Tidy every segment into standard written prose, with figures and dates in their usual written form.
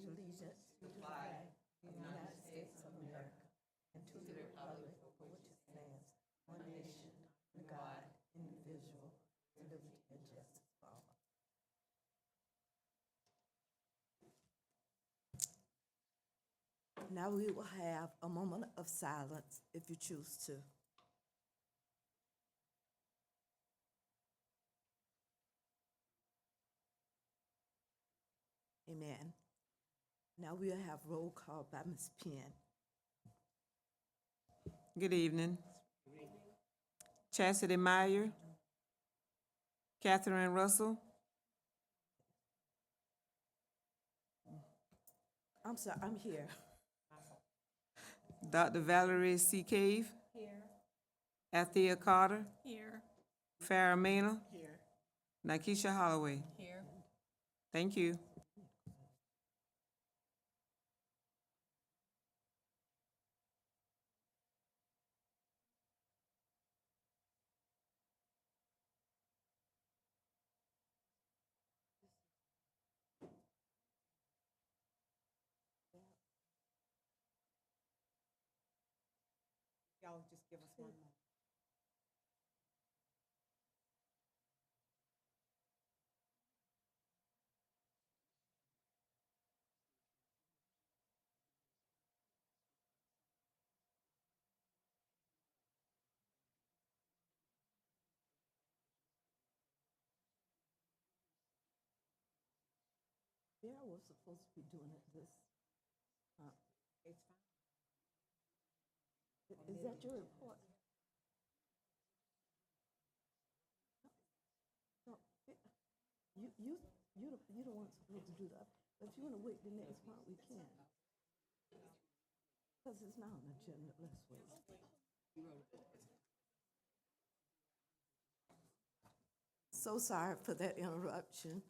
allegiance to the flag of the United States of America and to the republic for which it stands, one nation, under God, indivisible, with liberty and justice for all. Now we will have a moment of silence if you choose to. Amen. Now we'll have roll call by Ms. Penn. Good evening. Chastity Meyer. Catherine Russell. I'm sorry, I'm here. Dr. Valerie C. Cave. Here. Althea Carter. Here. Farrah Mena. Here. Nikesha Holloway. Here. Thank you. Y'all just give us one moment. Yeah, we're supposed to be doing it this. It's fine. Is that your report? No, you don't want supposed to do that. But if you want to wait the next part, we can. Because it's not on the agenda, let's wait. So sorry for that interruption.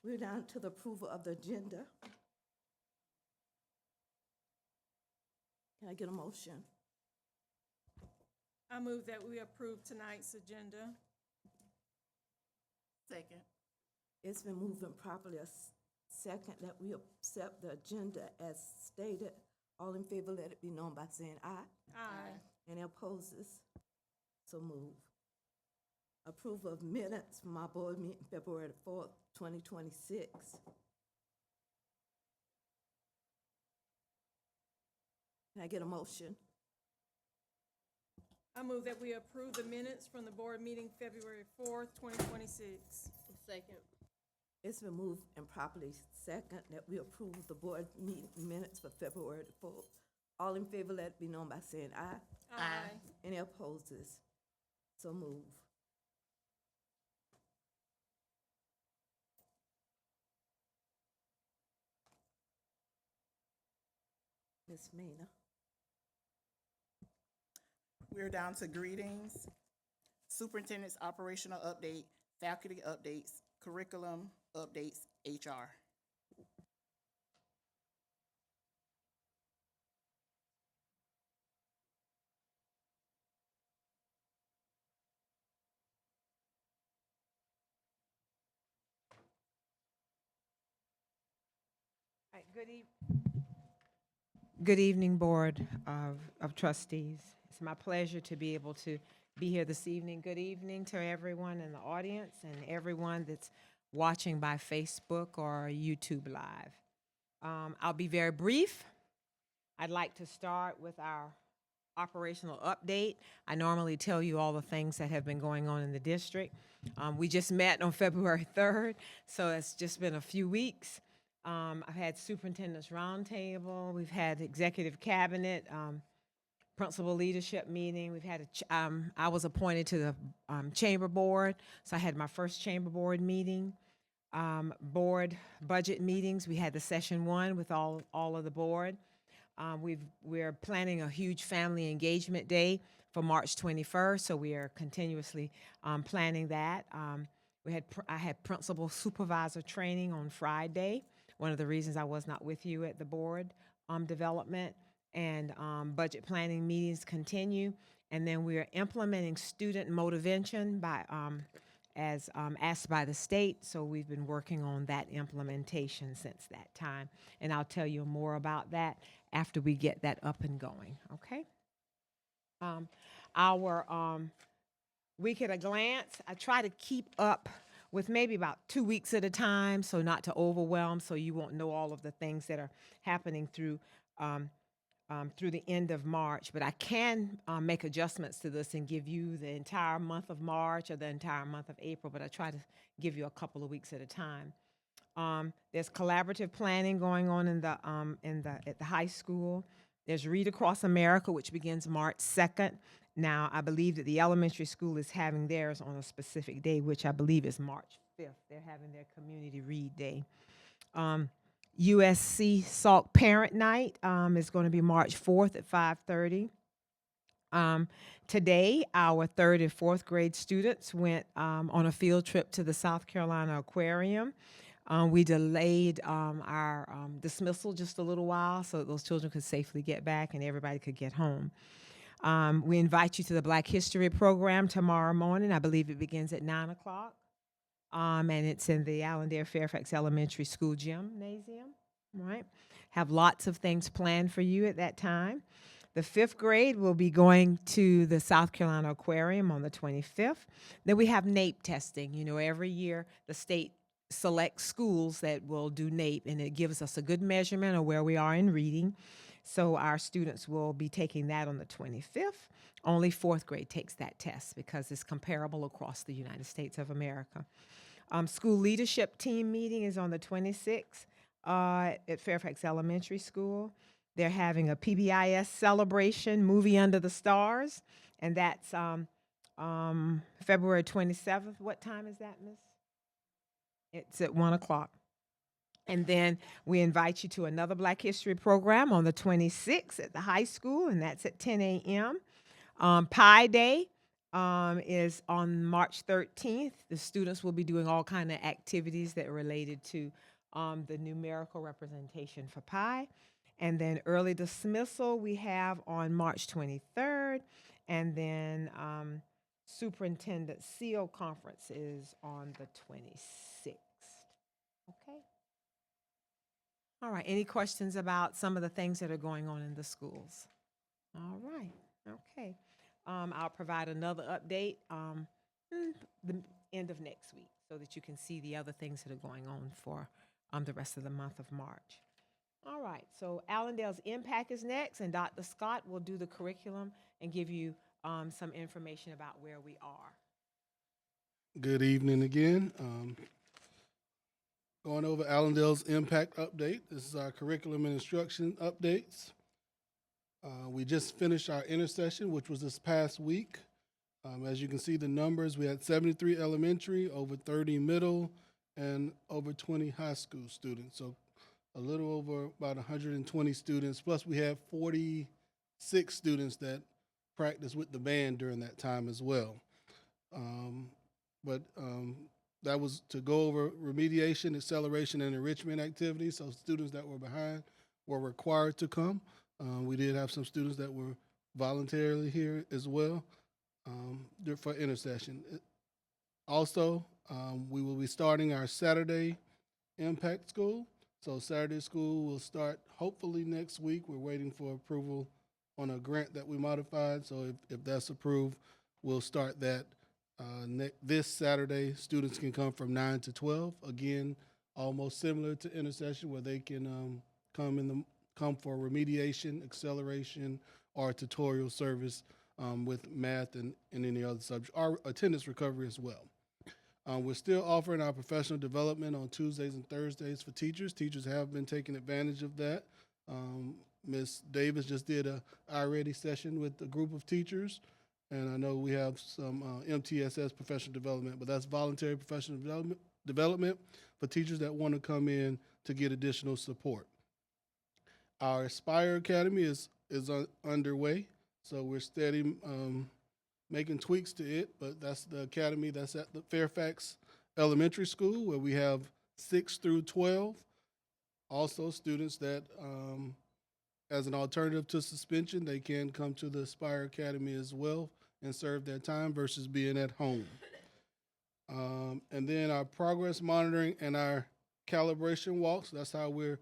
We're down to the approval of the agenda. Can I get a motion? I move that we approve tonight's agenda. Second. It's been moved and properly a second that we accept the agenda as stated. All in favor, let it be known by saying aye. Aye. Any opposes? So move. Approval of minutes from our board meeting February the 4th, 2026. Can I get a motion? I move that we approve the minutes from the board meeting February 4th, 2026. Second. It's been moved and properly second that we approve the board meeting minutes for February the 4th. All in favor, let it be known by saying aye. Aye. Any opposes? So move. Ms. Mena. We're down to greetings, superintendent's operational update, faculty updates, curriculum updates, HR. All right, Good evening, Board of Trustees. It's my pleasure to be able to be here this evening. Good evening to everyone in the audience and everyone that's watching by Facebook or YouTube Live. I'll be very brief. I'd like to start with our operational update. I normally tell you all the things that have been going on in the district. We just met on February 3rd, so it's just been a few weeks. I've had superintendent's roundtable. We've had executive cabinet, principal leadership meeting. We've had I was appointed to the chamber board, so I had my first chamber board meeting. Board budget meetings. We had the session 1 with all of the board. We're planning a huge family engagement day for March 21st, so we are continuously planning that. I had principal supervisor training on Friday. One of the reasons I was not with you at the board development, and budget planning meetings continue. And then we are implementing student motivation by as asked by the state. So we've been working on that implementation since that time. And I'll tell you more about that after we get that up and going, okay? Our week at a glance, I try to keep up with maybe about 2 weeks at a time, so not to overwhelm, so you won't know all of the things that are happening through the end of March. But I can make adjustments to this and give you the entire month of March or the entire month of April, but I try to give you a couple of weeks at a time. There's collaborative planning going on at the high school. There's Read Across America, which begins March 2nd. Now, I believe that the elementary school is having theirs on a specific day, which I believe is March 5th. They're having their Community Read Day. USC Salk Parent Night is going to be March 4th at 5:30. Today, our 3rd and 4th grade students went on a field trip to the South Carolina Aquarium. We delayed our dismissal just a little while so that those children could safely get back and everybody could get home. We invite you to the Black History program tomorrow morning. I believe it begins at 9 o'clock. And it's in the Allendale Fairfax Elementary School gymnasium, right? Have lots of things planned for you at that time. The 5th grade will be going to the South Carolina Aquarium on the 25th. Then we have NAEP testing. You know, every year the state selects schools that will do NAEP, and it gives us a good measurement of where we are in reading. So our students will be taking that on the 25th. Only 4th grade takes that test because it's comparable across the United States of America. School leadership team meeting is on the 26th at Fairfax Elementary School. They're having a PBIS celebration, Movie Under the Stars, and that's February 27th. What time is that, Miss? It's at 1 o'clock. And then we invite you to another Black History program on the 26th at the high school, and that's at 10 a.m. Pi Day is on March 13th. The students will be doing all kind of activities that are related to the numerical representation for pi. And then early dismissal we have on March 23rd. And then Superintendent Seal Conference is on the 26th. Okay. All right. Any questions about some of the things that are going on in the schools? All right. Okay. I'll provide another update the end of next week so that you can see the other things that are going on for the rest of the month of March. All right. So Allendale's Impact is next, and Dr. Scott will do the curriculum and give you some information about where we are. Good evening again. Going over Allendale's Impact update. This is our curriculum and instruction updates. We just finished our intersession, which was this past week. As you can see the numbers, we had 73 elementary, over 30 middle, and over 20 high school students. So a little over about 120 students, plus we had 46 students that practiced with the band during that time as well. That was to go over remediation, acceleration, and enrichment activities. So students that were behind were required to come. We did have some students that were voluntarily here as well for intersession. Also, we will be starting our Saturday Impact School. So Saturday school will start hopefully next week. We're waiting for approval on a grant that we modified. So if that's approved, we'll start that this Saturday. Students can come from 9 to 12. Again, almost similar to intercession, where they can come for remediation, acceleration, or tutorial service with math and any other subject, or attendance recovery as well. We're still offering our professional development on Tuesdays and Thursdays for teachers. Teachers have been taking advantage of that. Ms. Davis just did a iReady session with a group of teachers, and I know we have some MTSS professional development, but that's voluntary professional development for teachers that want to come in to get additional support. Our Aspire Academy is underway, so we're steady making tweaks to it, but that's the academy that's at the Fairfax Elementary School, where we have 6 through 12. Also, students that, as an alternative to suspension, they can come to the Aspire Academy as well and serve their time versus being at home. And then our progress monitoring and our calibration walks. That's how we're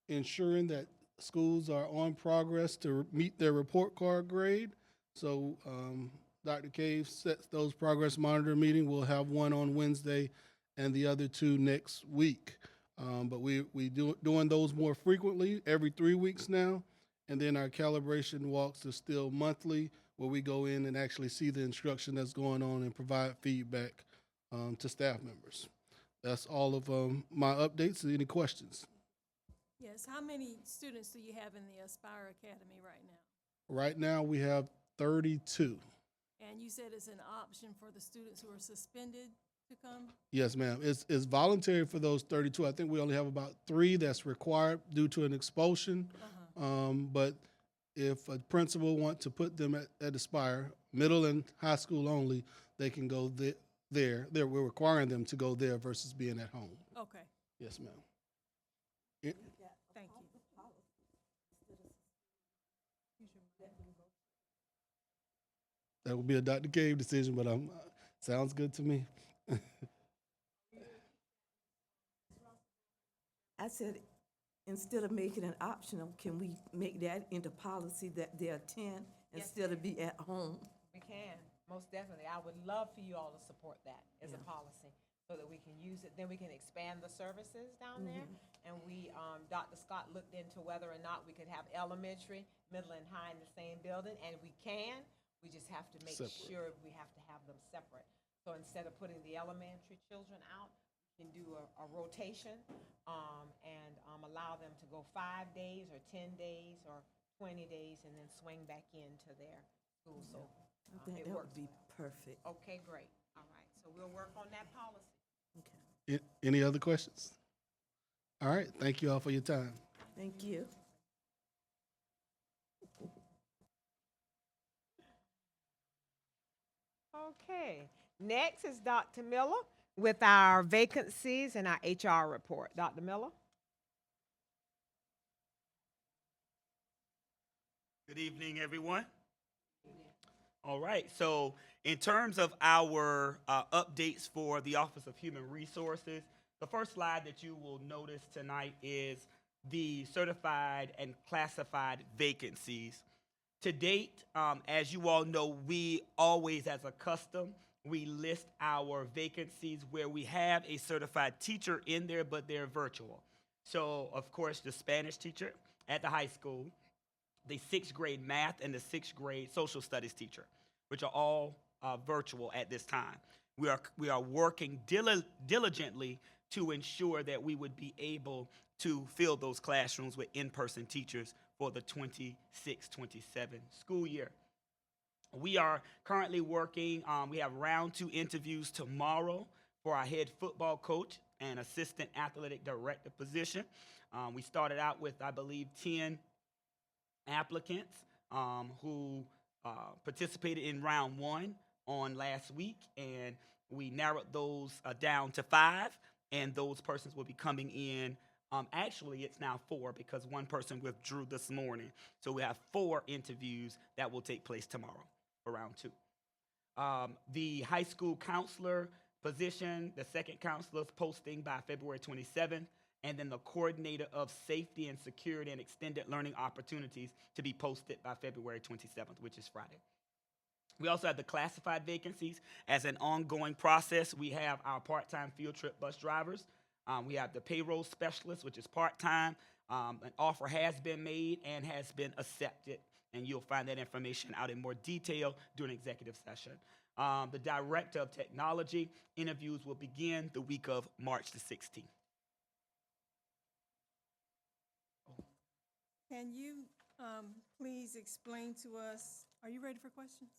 ensuring that schools are on progress to meet their report card grade. So Dr. Cave sets those progress monitor meeting. We'll have one on Wednesday and the other two next week. But we doing those more frequently, every 3 weeks now. And then our calibration walks are still monthly, where we go in and actually see the instruction that's going on and provide feedback to staff members. That's all of my updates. Any questions? Yes, how many students do you have in the Aspire Academy right now? Right now, we have 32. And you said it's an option for the students who are suspended to come? Yes, ma'am. It's voluntary for those 32. I think we only have about 3 that's required due to an expulsion. But if a principal wants to put them at Aspire, middle and high school only, they can go there. We're requiring them to go there versus being at home. Okay, Yes, ma'am. thank you. That would be a Dr. Cave decision, but sounds good to me. I said, instead of making it optional, can we make that into policy that they attend instead of be at home? We can, most definitely. I would love for you all to support that as a policy so that we can use it. Then we can expand the services down there. And we, Dr. Scott looked into whether or not we could have elementary, middle, and high in the same building, and we can. We just have to make sure we have to have them separate. So instead of putting the elementary children out, we can do a rotation and allow them to go 5 days or 10 days or 20 days and then swing back into their school. So I think it that works. would be perfect. Okay, great. All right. So we'll work on that policy. Okay. Any other questions? All right. Thank you all for your time. Thank you. Okay. Next is Dr. Miller with our vacancies and our HR report. Dr. Miller? Good evening, everyone. All right, so in terms of our updates for the Office of Human Resources, the first slide that you will notice tonight is the certified and classified vacancies. To date, as you all know, we always, as a custom, we list our vacancies where we have a certified teacher in there, but they're virtual. So, of course, the Spanish teacher at the high school, the 6th grade math, and the 6th grade social studies teacher, which are all virtual at this time. We are working diligently to ensure that we would be able to fill those classrooms with in-person teachers for the 26-27 school year. We are currently working, we have round 2 interviews tomorrow for our head football coach and assistant athletic director position. We started out with, I believe, 10 applicants who participated in round 1 on last week, and we narrowed those down to 5, and those persons will be coming in. Actually, it's now 4 because one person withdrew this morning. So we have 4 interviews that will take place tomorrow for round 2. The high school counselor position, the second counselor's posting by February 27th, and then the coordinator of safety and security and extended learning opportunities to be posted by February 27th, which is Friday. We also have the classified vacancies as an ongoing process. We have our part-time field trip bus drivers. We have the payroll specialist, which is part-time. An offer has been made and has been accepted, and you'll find that information out in more detail during executive session. The director of technology interviews will begin the week of March the 16th. Can you please explain to us, are you ready for questions?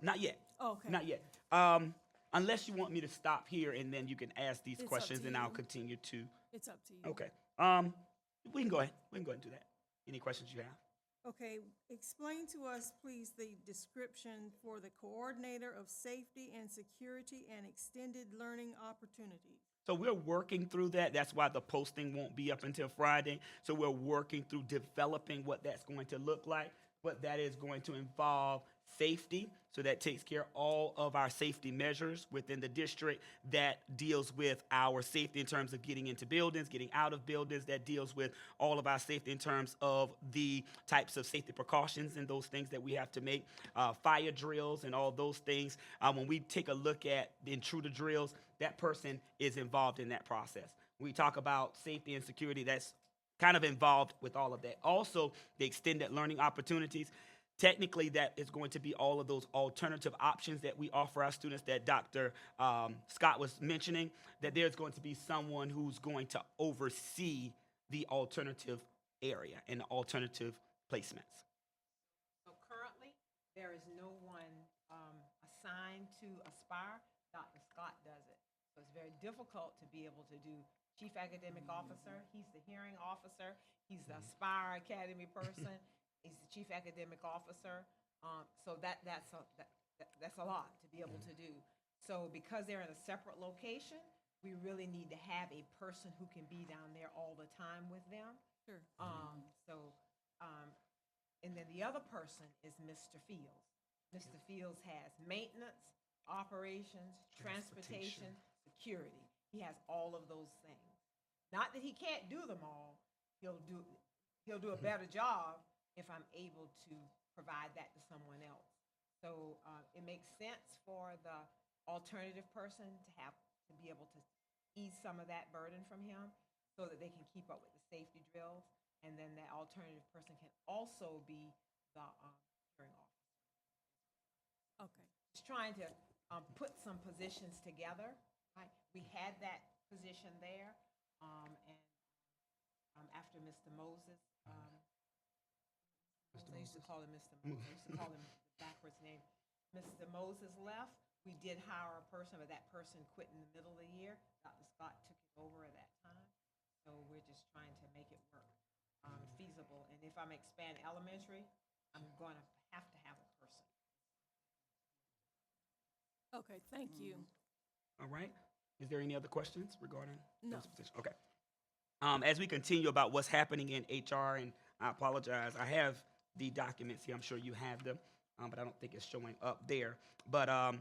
Not yet. Okay. Not yet. Unless you want me to stop here and then you can ask these It's up questions to and I'll you. continue to. It's up to you. Okay. We can go ahead. We can go ahead and do that. Any questions you have? Okay, explain to us, please, the description for the coordinator of safety and security and extended learning opportunities. So we're working through that. That's why the posting won't be up until Friday. So we're working through developing what that's going to look like. But that is going to involve safety. So that takes care of all of our safety measures within the district. That deals with our safety in terms of getting into buildings, getting out of buildings. That deals with all of our safety in terms of the types of safety precautions and those things that we have to make, fire drills and all those things. When we take a look at the intruder drills, that person is involved in that process. When we talk about safety and security, that's kind of involved with all of that. Also, the extended learning opportunities. Technically, that is going to be all of those alternative options that we offer our students that Dr. Scott was mentioning, that there's going to be someone who's going to oversee the alternative area and the alternative placements. So currently, there is no one assigned to Aspire. Dr. Scott does it. So it's very difficult to be able to do Chief Academic Officer. He's the hearing officer. He's the Aspire Academy person. He's the Chief Academic Officer. So that's a lot to be able to do. So because they're in a separate location, we really need to have a person who can be down there all the time with them. Sure. And then the other person is Mr. Fields. Mr. Fields has maintenance, operations, transportation, security. He has all of those things. Not that he can't do them all. He'll do a better job if I'm able to provide that to someone else. So it makes sense for the alternative person to be able to ease some of that burden from him so that they can keep up with the safety drills. And then that alternative person can also be the hearing officer. Okay. Just trying to put some positions together. Right? We had that position there, and after Mr. Moses, I used to call him Mr. Moses. I used to call him the backwards name. Mr. Moses left. We did hire a person, but that person quit in the middle of the year. Dr. Scott took it over at that time. So we're just trying to make it work feasible. And if I'm expanding elementary, I'm going to have a person. Okay, thank you. All right. Is there any other questions regarding No. those positions? Okay. As we continue about what's happening in HR, and I apologize, I have the documents here. I'm sure you have them, but I don't think it's showing up there. But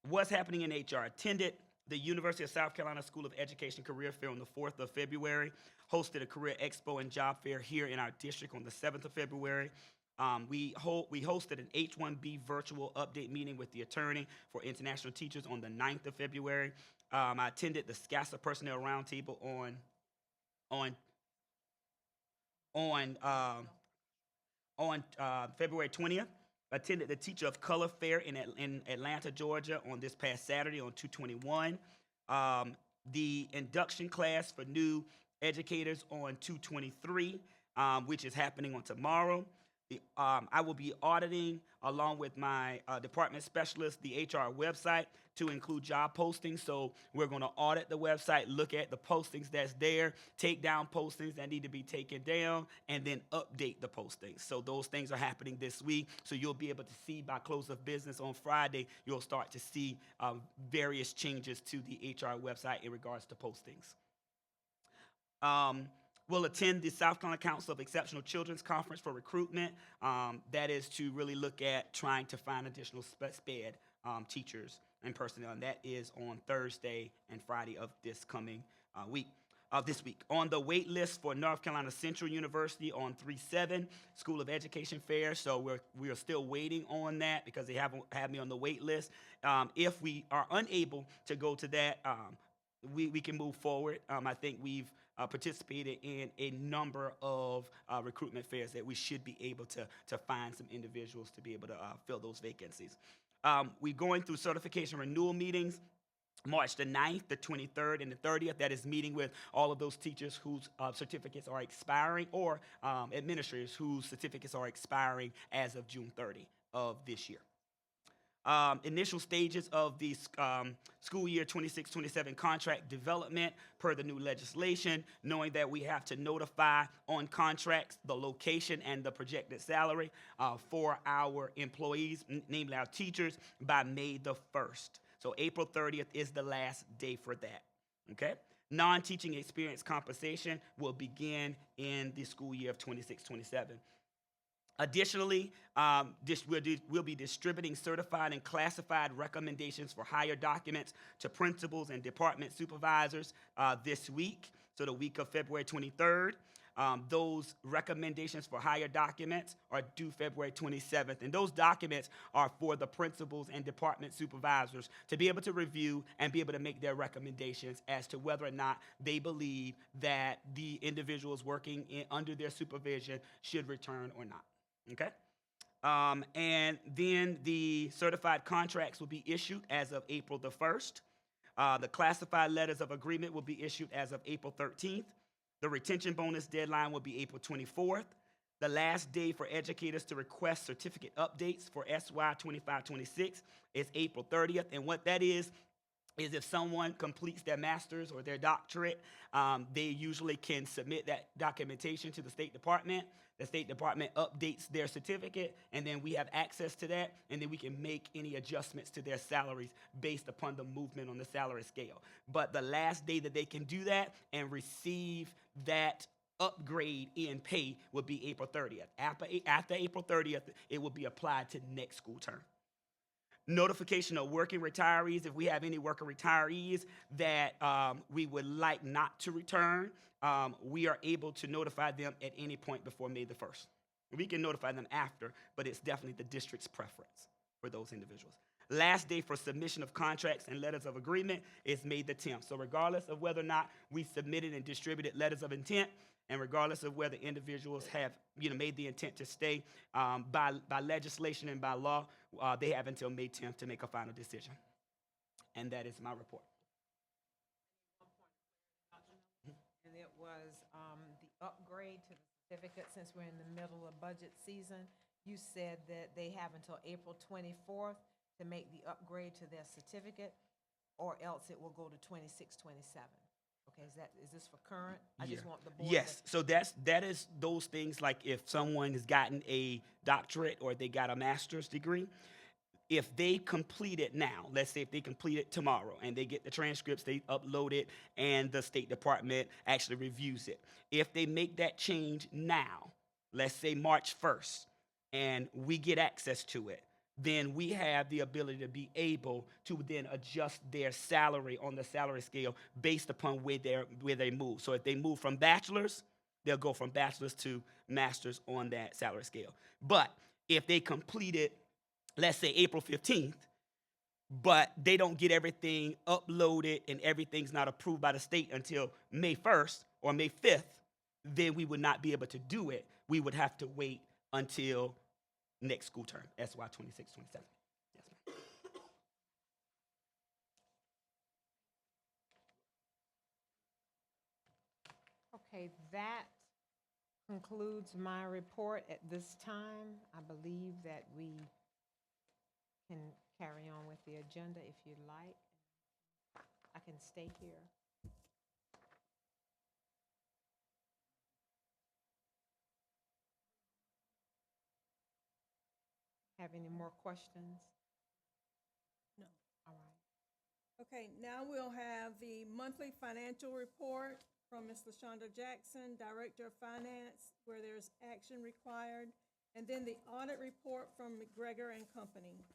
what's happening in HR? Attended the University of South Carolina School of Education Career Fair on the 4th of February, hosted a career expo and job fair here in our district on the 7th of February. We hosted an H-1B virtual update meeting with the attorney for international teachers on the 9th of February. I attended the SCASA Personnel Roundtable on February 20th. Attended the Teacher of Color Fair in Atlanta, Georgia on this past Saturday on 2/21. The induction class for new educators on 2/23, which is happening on tomorrow. I will be auditing, along with my department specialist, the HR website to include job postings. So we're going to audit the website, look at the postings that's there, take down postings that need to be taken down, and then update the postings. So those things are happening this week. So you'll be able to see by close of business on Friday, you'll start to see various changes to the HR website in regards to postings. We'll attend the South Carolina Council of Exceptional Children's Conference for recruitment. That is to really look at trying to find additional SPED teachers and personnel, and that is on Thursday and Friday of this coming week. This week. On the wait list for North Carolina Central University on 3/7 School of Education Fair, so we are still waiting on that because they haven't had me on the wait list. If we are unable to go to that, we can move forward. I think we've participated in a number of recruitment fairs that we should be able to find some individuals to be able to fill those vacancies. We're going through certification renewal meetings. March the 9th, the 23rd, and the 30th. That is meeting with all of those teachers whose certificates are expiring, or administrators whose certificates are expiring as of June 30 of this year. Initial stages of the school year 26-27 contract development per the new legislation, knowing that we have to notify on contracts the location and the projected salary for our employees, namely our teachers, by May the 1st. So April 30th is the last day for that, okay? Non-teaching experience compensation will begin in the school year of 26-27. Additionally, we'll be distributing certified and classified recommendations for hire documents to principals and department supervisors this week, so the week of February 23rd. Those recommendations for hire documents are due February 27th, and those documents are for the principals and department supervisors to be able to review and be able to make their recommendations as to whether or not they believe that the individuals working under their supervision should return or not. Okay? And then the certified contracts will be issued as of April the 1st. The classified letters of agreement will be issued as of April 13th. The retention bonus deadline will be April 24th. The last day for educators to request certificate updates for SY 25-26 is April 30th. And what that is if someone completes their master's or their doctorate, they usually can submit that documentation to the State Department. The State Department updates their certificate, and then we have access to that, and then we can make any adjustments to their salaries based upon the movement on the salary scale. But the last day that they can do that and receive that upgrade in pay will be April 30th. After April 30th, it will be applied to next school term. Notification of working retirees. If we have any working retirees that we would like not to return, we are able to notify them at any point before May the 1st. We can notify them after, but it's definitely the district's preference for those individuals. Last day for submission of contracts and letters of agreement is May the 10th. So regardless of whether or not we submitted and distributed letters of intent, and regardless of whether individuals have made the intent to stay, by legislation and by law, they have until May 10th to make a final decision. And that is my report. And it was the upgrade to the certificate. Since we're in the middle of budget season, you said that they have until April 24th to make the upgrade to their certificate, or else it will go to 26-27. Okay, is this for current? I just want the board. Yes, so that is those things, like if someone has gotten a doctorate or they got a master's degree, if they complete it now, let's say if they complete it tomorrow and they get the transcripts, they upload it, and the State Department actually reviews it. If they make that change now, let's say March 1st, and we get access to it, then we have the ability to be able to then adjust their salary on the salary scale based upon where they move. So if they move from bachelor's, they'll go from bachelor's to master's on that salary scale. But if they complete it, let's say April 15th, but they don't get everything uploaded and everything's not approved by the state until May 1st or May 5th, then we would not be able to do it. We would have to wait until next school term, SY 26-27. Yes, ma'am. Okay, that concludes my report at this time. I believe that we can carry on with the agenda if you'd like. I can stay here. Have any more questions? No. All right. Okay, now we'll have the monthly financial report from Ms. LaShonda Jackson, Director of Finance, where there's action required, and then the audit report from McGregor and Company.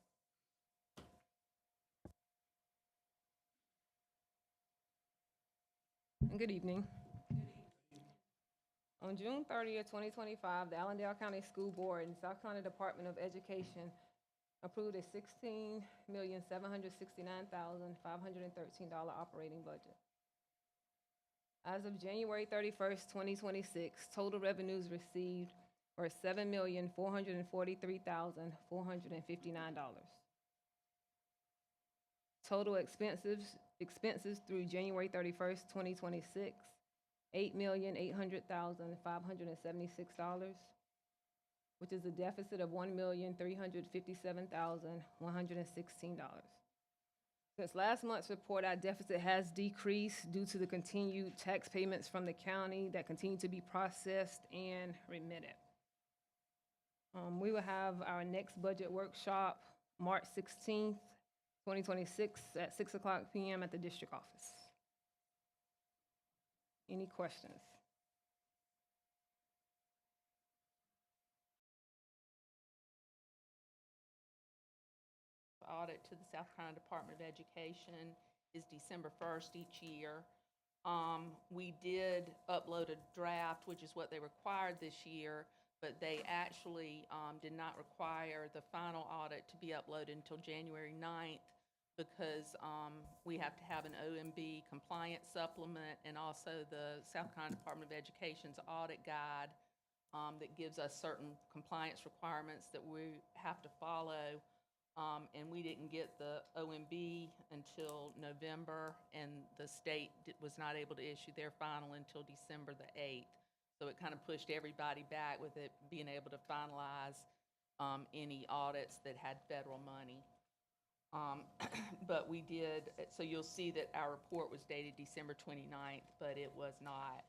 Good evening. On June 30th, 2025, the Allendale County School Board and South Carolina Department of Education approved a $16,769,513 operating budget. As of January 31st, 2026, total revenues received were $7,443,459. Total expenses through January 31st, 2026, $8,800,576, which is a deficit of $1,357,116. Since last month's report, our deficit has decreased due to the continued tax payments from the county that continue to be processed and remitted. We will have our next budget workshop March 16th, 2026 at 6:00 p.m. at the district office. Any questions? audit to the South Carolina Department of Education is December 1st each year. We did upload a draft, which is what they required this year, but they actually did not require the final audit to be uploaded until January 9th because we have to have an OMB compliance supplement and also the South Carolina Department of Education's audit guide that gives us certain compliance requirements that we have to follow. And we didn't get the OMB until November, and the state was not able to issue their final until December the 8th. So it kind of pushed everybody back with it being able to finalize any audits that had federal money. But we did, so you'll see that our report was dated December 29th, but it was not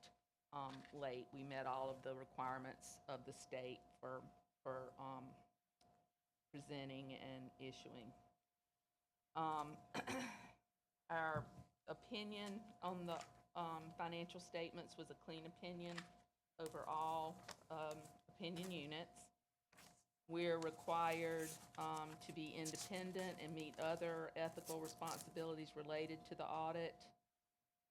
late. We met all of the requirements of the state for presenting and issuing. Our opinion on the financial statements was a clean opinion over all opinion units. We're required to be independent and meet other ethical responsibilities related to the audit.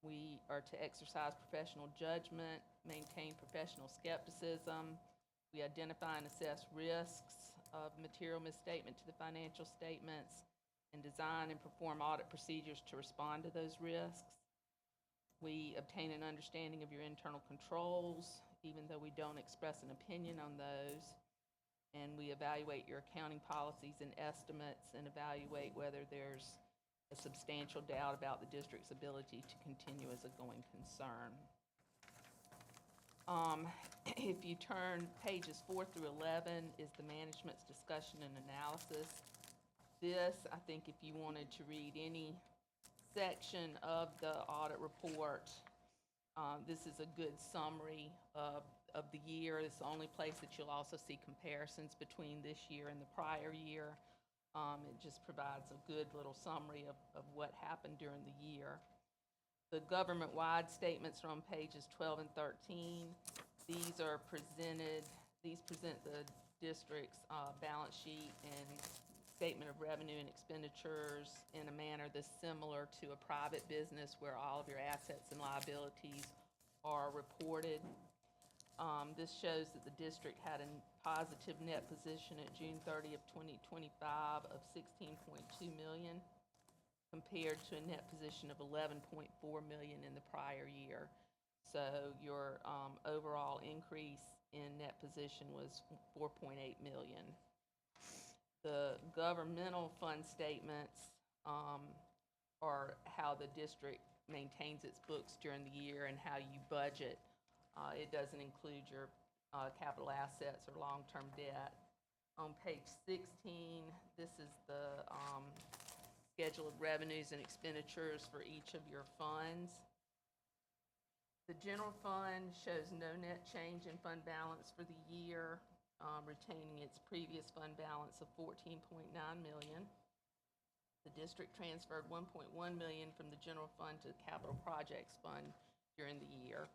We are to exercise professional judgment, maintain professional skepticism. We identify and assess risks of material misstatement to the financial statements and design and perform audit procedures to respond to those risks. We obtain an understanding of your internal controls, even though we don't express an opinion on those. And we evaluate your accounting policies and estimates and evaluate whether there's a substantial doubt about the district's ability to continue as a going concern. If you turn pages 4 through 11 is the management's discussion and analysis. This, I think if you wanted to read any section of the audit report, this is a good summary of the year. It's the only place that you'll also see comparisons between this year and the prior year. It just provides a good little summary of what happened during the year. The government-wide statements are on pages 12 and 13. These present the district's balance sheet and statement of revenue and expenditures in a manner that's similar to a private business where all of your assets and liabilities are reported. This shows that the district had a positive net position at June 30th, 2025 of $16.2 million compared to a net position of $11.4 million in the prior year. So your overall increase in net position was $4.8 million. The governmental fund statements are how the district maintains its books during the year and how you budget. It doesn't include your capital assets or long-term debt. On page 16, this is the schedule of revenues and expenditures for each of your funds. The general fund shows no net change in fund balance for the year, retaining its previous fund balance of $14.9 million. The district transferred $1.1 million from the general fund to the capital projects fund during the year.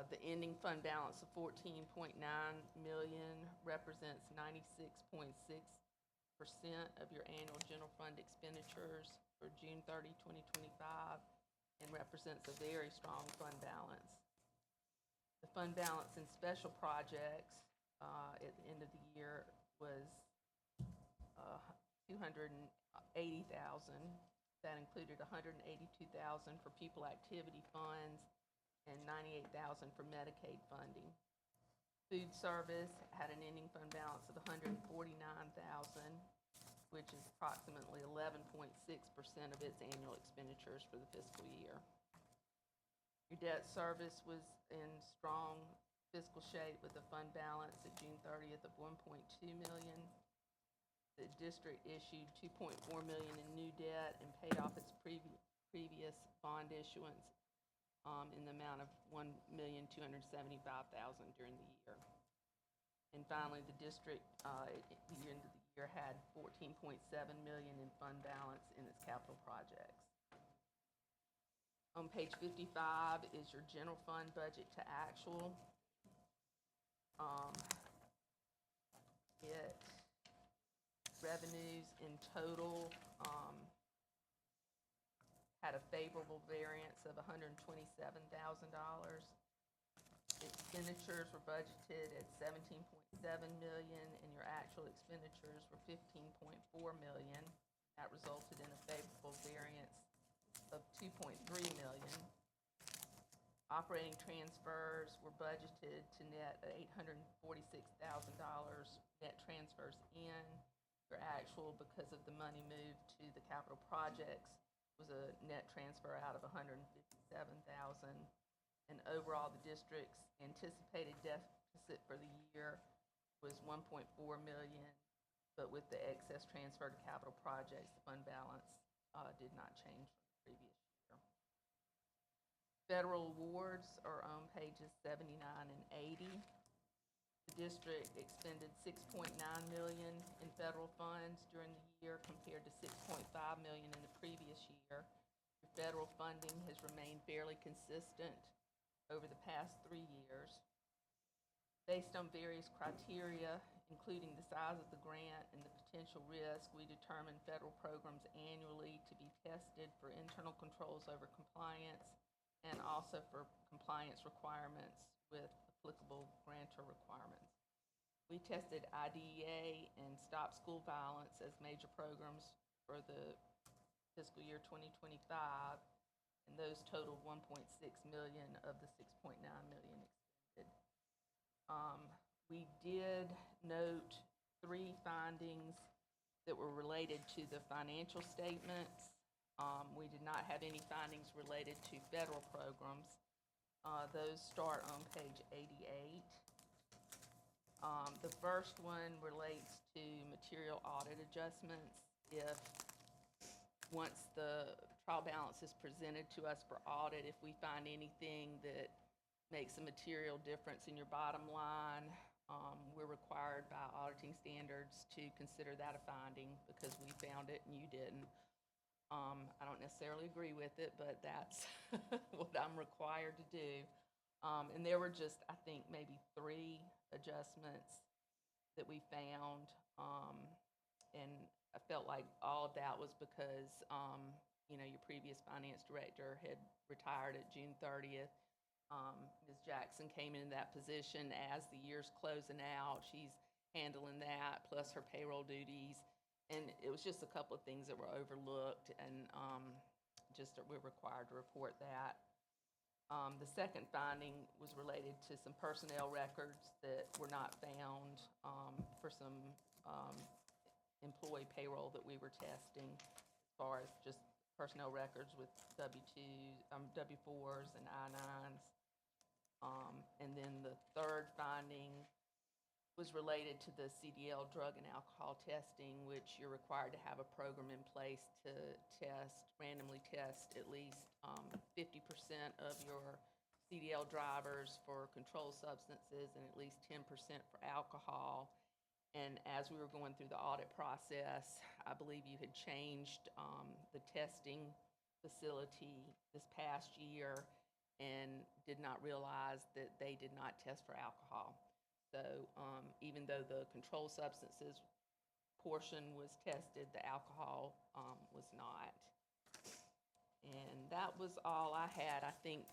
The ending fund balance of $14.9 million represents 96.6% of your annual general fund expenditures for June 30, 2025, and represents a very strong fund balance. The fund balance in special projects at the end of the year was $280,000. That included $182,000 for pupil activity funds and $98,000 for Medicaid funding. Food service had an ending fund balance of $149,000, which is approximately 11.6% of its annual expenditures for the fiscal year. Your debt service was in strong fiscal shape with a fund balance at June 30th of $1.2 million. The district issued $2.4 million in new debt and paid off its previous bond issuance in the amount of $1,275,000 during the year. And finally, the district at the end of the year had $14.7 million in fund balance in its capital projects. On page 55 is your general fund budget to actual. Revenues in total had a favorable variance of $127,000. Expenditures were budgeted at $17.7 million, and your actual expenditures were $15.4 million. That resulted in a favorable variance of $2.3 million. Operating transfers were budgeted to net $846,000 net transfers in. Your actual, because of the money moved to the capital projects, was a net transfer out of $157,000. And overall, the district's anticipated deficit for the year was $1.4 million, but with the excess transfer to capital projects, the fund balance did not change from the previous year. Federal awards are on pages 79 and 80. The district expended $6.9 million in federal funds during the year compared to $6.5 million in the previous year. Your federal funding has remained fairly consistent over the past 3 years. Based on various criteria, including the size of the grant and the potential risk, we determine federal programs annually to be tested for internal controls over compliance and also for compliance requirements with applicable grantor requirements. We tested IDEA and Stop School Violence as major programs for the fiscal year 2025, and those totaled $1.6 million of the $6.9 million expended. We did note 3 findings that were related to the financial statements. We did not have any findings related to federal programs. Those start on page 88. The first one relates to material audit adjustments. If once the trial balance is presented to us for audit, if we find anything that makes a material difference in your bottom line, we're required by auditing standards to consider that a finding because we found it and you didn't. I don't necessarily agree with it, but that's what I'm required to do. And there were just, I think, maybe 3 adjustments that we found. And I felt like all of that was because, your previous finance director had retired at June 30th. Ms. Jackson came into that position as the year's closing out. She's handling that, plus her payroll duties. And it was just a couple of things that were overlooked, and we're required to report that. The second finding was related to some personnel records that were not found for some employee payroll that we were testing, as far as just personnel records with W-4s and I-9s. And then the third finding was related to the CDL drug and alcohol testing, which you're required to have a program in place to randomly test at least 50% of your CDL drivers for controlled substances and at least 10% for alcohol. And as we were going through the audit process, I believe you had changed the testing facility this past year and did not realize that they did not test for alcohol. So even though the controlled substances portion was tested, the alcohol was not. And that was all I had. I think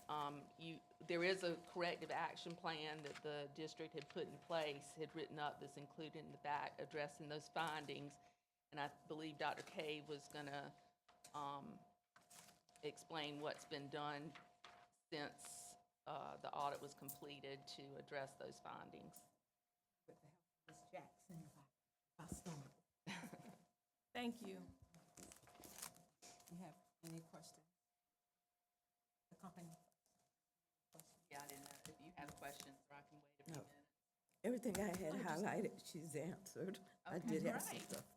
there is a corrective action plan that the district had put in place, had written up, that's included in the back addressing those findings. And I believe Dr. K was going to explain what's been done since the audit was completed to address those findings. With the help of Ms. Jackson, I stumbled. Thank you. You have any questions? The company? Yeah, I didn't know if you have questions, or I can wait a few No. minutes. Everything I had highlighted, she's answered. I Okay, did have some great. stuff.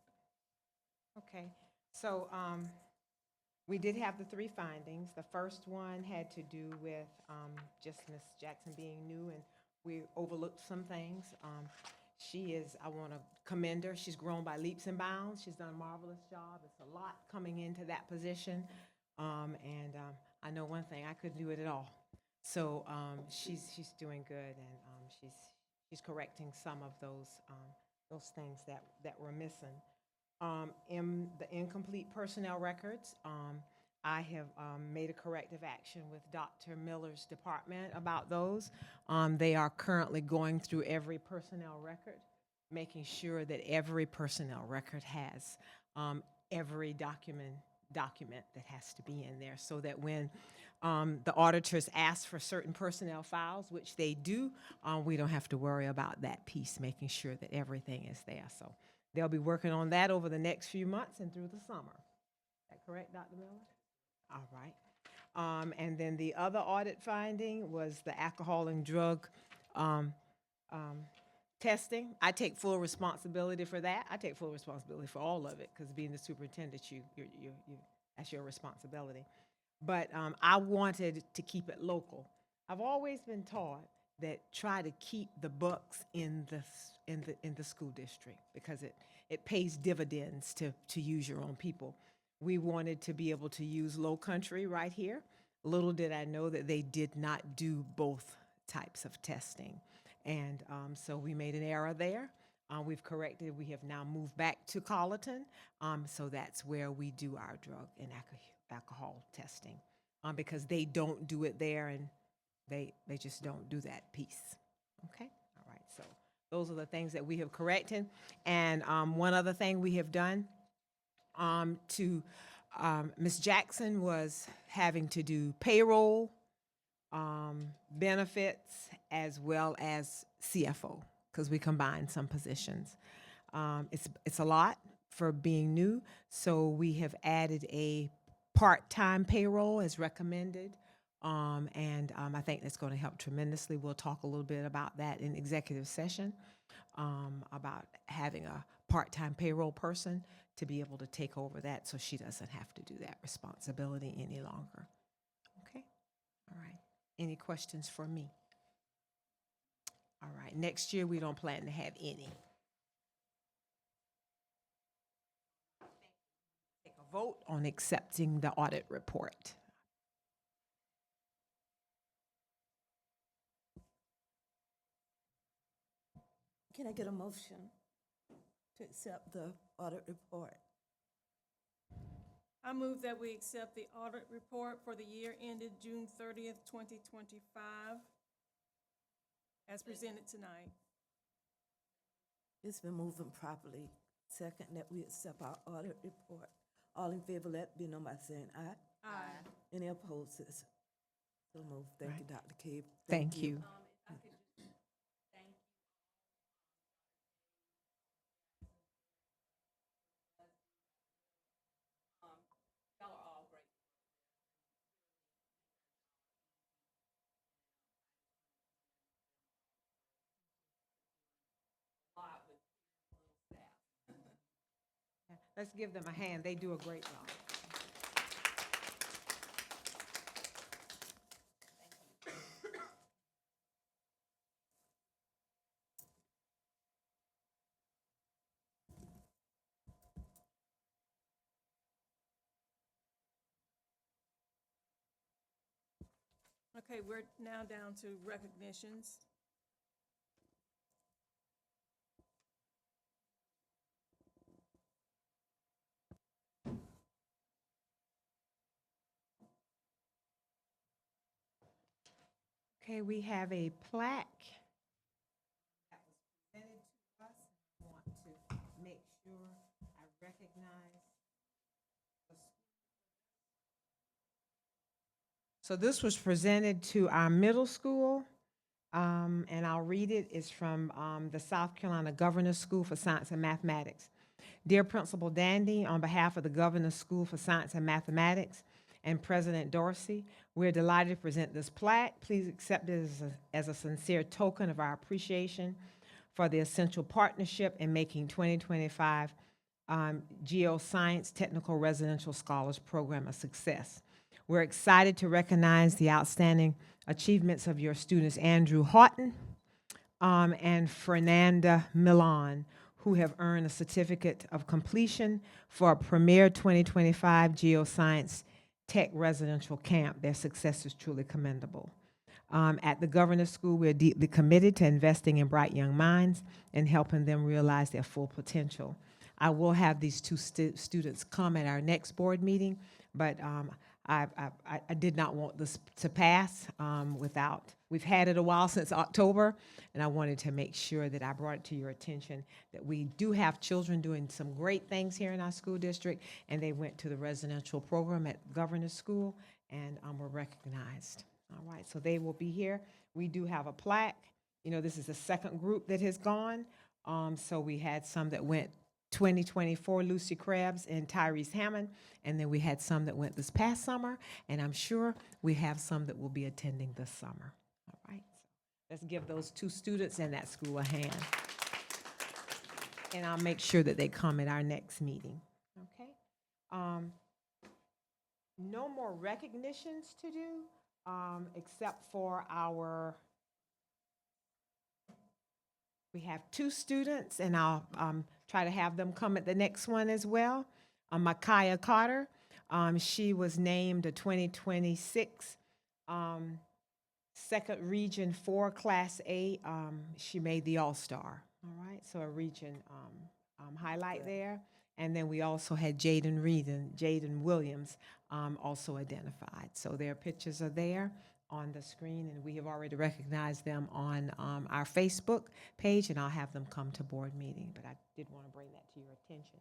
Okay, so we did have the 3 findings. The first one had to do with just Ms. Jackson being new, and we overlooked some things. I want to commend her. She's grown by leaps and bounds. She's done a marvelous job. It's a lot coming into that position. And I know one thing, I couldn't do it at all. So she's doing good, and she's correcting some of those things that were missing. In the incomplete personnel records, I have made a corrective action with Dr. Miller's department about those. They are currently going through every personnel record, making sure that every personnel record has every document that has to be in there, so that when the auditors ask for certain personnel files, which they do, we don't have to worry about that piece, making sure that everything is there. So they'll be working on that over the next few months and through the summer. Is that correct, Dr. Miller? All right. And then the other audit finding was the alcohol and drug testing. I take full responsibility for that. I take full responsibility for all of it, because being the superintendent, that's your responsibility. But I wanted to keep it local. I've always been taught that try to keep the bucks in the school district, because it pays dividends to use your own people. We wanted to be able to use Low Country right here. Little did I know that they did not do both types of testing. And so we made an error there. We've corrected. We have now moved back to Colleton. So that's where we do our drug and alcohol testing, because they don't do it there, and they just don't do that piece. Okay? All right. So those are the things that we have corrected. And one other thing we have done Ms. Jackson was having to do payroll, benefits, as well as CFO, because we combined some positions. It's a lot for being new, so we have added a part-time payroll as recommended, and I think that's going to help tremendously. We'll talk a little bit about that in executive session, about having a part-time payroll person to be able to take over that, so she doesn't have to do that responsibility any longer. Okay? All right. Any questions for me? All right. Next year, we don't plan to have any. Take a vote on accepting the audit report. Can I get a motion to accept the audit report? I move that we accept the audit report for the year ended June 30th, 2025, as presented tonight. It's been moving properly. Second, that we accept our audit report. All in favor, let it be known by saying aye. Aye. Any opposed? So moved. Thank you, Dr. Cave. Thank you. Let's give them a hand. They do a great job. Okay, we're now down to recognitions. Okay, we have a plaque that was presented to us. I want to make sure I recognize the school. So this was presented to our middle school, and I'll read it. It's from the South Carolina Governor's School for Science and Mathematics. Dear Principal Dandy, on behalf of the Governor's School for Science and Mathematics and President Dorsey, we're delighted to present this plaque. Please accept it as a sincere token of our appreciation for the essential partnership in making 2025 Geoscience Technical Residential Scholars Program a success. We're excited to recognize the outstanding achievements of your students, Andrew Haughton and Fernanda Milan, who have earned a certificate of completion for a premier 2025 Geoscience Tech Residential Camp. Their success is truly commendable. At the Governor's School, we're deeply committed to investing in bright young minds and helping them realize their full potential. I will have these two students come at our next board meeting, but I did not want this to pass without, we've had it a while since October, and I wanted to make sure that I brought it to your attention that we do have children doing some great things here in our school district, and they went to the residential program at Governor's School and were recognized. All right, so they will be here. We do have a plaque. You know, this is the second group that has gone. So we had some that went 2024, Lucy Krebs and Tyrese Hammond, and then we had some that went this past summer, and I'm sure we have some that will be attending this summer. All right, so let's give those two students and that school a hand. And I'll make sure that they come at our next meeting, okay? No more recognitions to do, except for we have two students, and I'll try to have them come at the next one as well. Micaya Carter, she was named a 2026 Second Region 4 Class A. She made the All-Star, all right? So a region highlight there. And then we also had Jaden Williams also identified. So their pictures are there on the screen, and we have already recognized them on our Facebook page, and I'll have them come to board meeting, but I did want to bring that to your attention.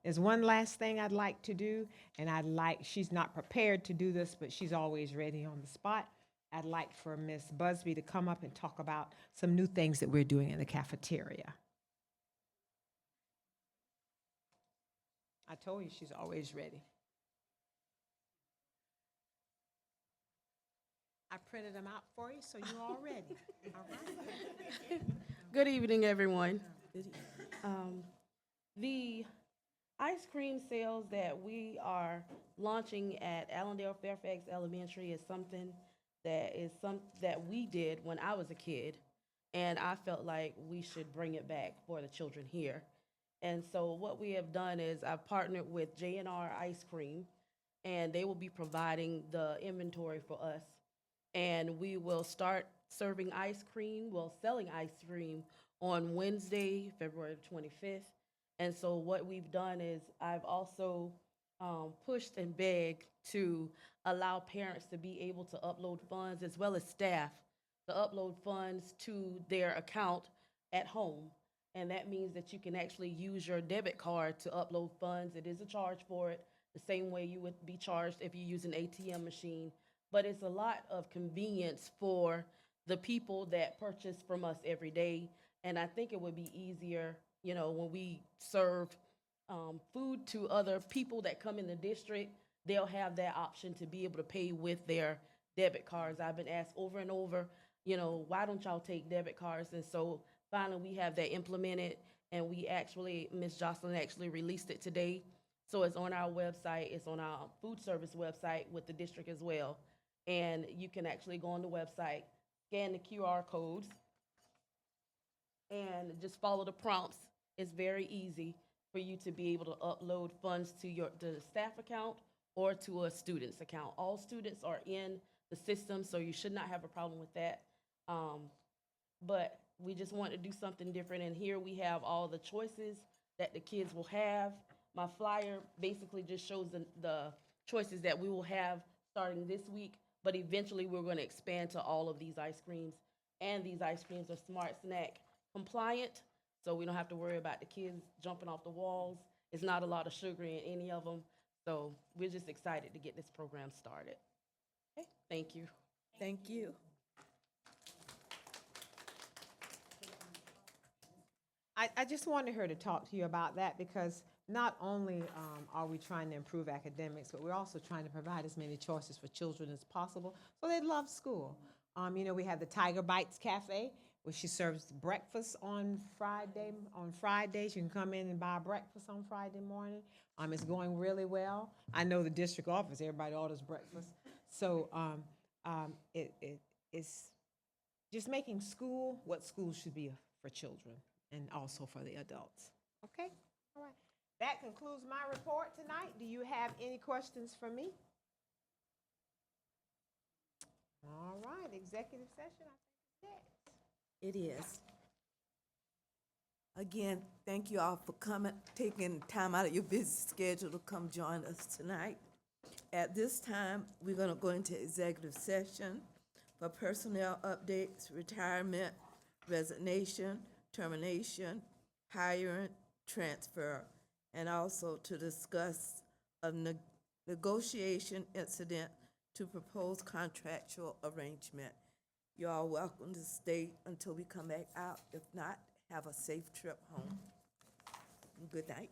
There's one last thing I'd like to do, and she's not prepared to do this, but she's always ready on the spot. I'd like for Ms. Busby to come up and talk about some new things that we're doing in the cafeteria. I told you she's always ready. I printed them out for you, so you're all ready. All right. Good evening, everyone. The ice cream sales that we are launching at Allendale Fairfax Elementary is something that we did when I was a kid, and I felt like we should bring it back for the children here. And so what we have done is I've partnered with J&R Ice Cream, and they will be providing the inventory for us. And we will start serving ice cream, selling ice cream on Wednesday, February 25th. And so what we've done is I've also pushed and begged to allow parents to be able to upload funds, as well as staff to upload funds to their account at home. And that means that you can actually use your debit card to upload funds. It is a charge for it, the same way you would be charged if you use an ATM machine. But it's a lot of convenience for the people that purchase from us every day. And I think it would be easier, you know, when we serve food to other people that come in the district, they'll have that option to be able to pay with their debit cards. I've been asked over and over, you know, why don't y'all take debit cards? And so finally we have that implemented, and Ms. Jocelyn actually released it today. So it's on our website, it's on our food service website with the district as well. And you can actually go on the website, scan the QR codes, and just follow the prompts. It's very easy for you to be able to upload funds to the staff account or to a student's account. All students are in the system, so you should not have a problem with that. But we just want to do something different, and here we have all the choices that the kids will have. My flyer basically just shows the choices that we will have starting this week, but eventually we're going to expand to all of these ice creams. And these ice creams are Smart Snack compliant, so we don't have to worry about the kids jumping off the walls. It's not a lot of sugar in any of them, so we're just excited to get this program started. Okay, thank you. Thank you. I just wanted her to talk to you about that, because not only are we trying to improve academics, but we're also trying to provide as many choices for children as possible so they love school. You know, we have the Tiger Bites Cafe, where she serves breakfast on Fridays. You can come in and buy breakfast on Friday morning. It's going really well. I know the district office, everybody orders breakfast. So it's just making school what school should be for children and also for the adults. Okay? All right. That concludes my report tonight. Do you have any questions for me? All right, executive session, I think it's next. It is. Again, thank you all for coming, taking time out of your busy schedule to come join us tonight. At this time, we're going to go into executive session for personnel updates, retirement, resignation, termination, hiring, transfer, and also to discuss a negotiation incident to propose contractual arrangement. You're all welcome to stay until we come back out. If not, have a safe trip home. Good night.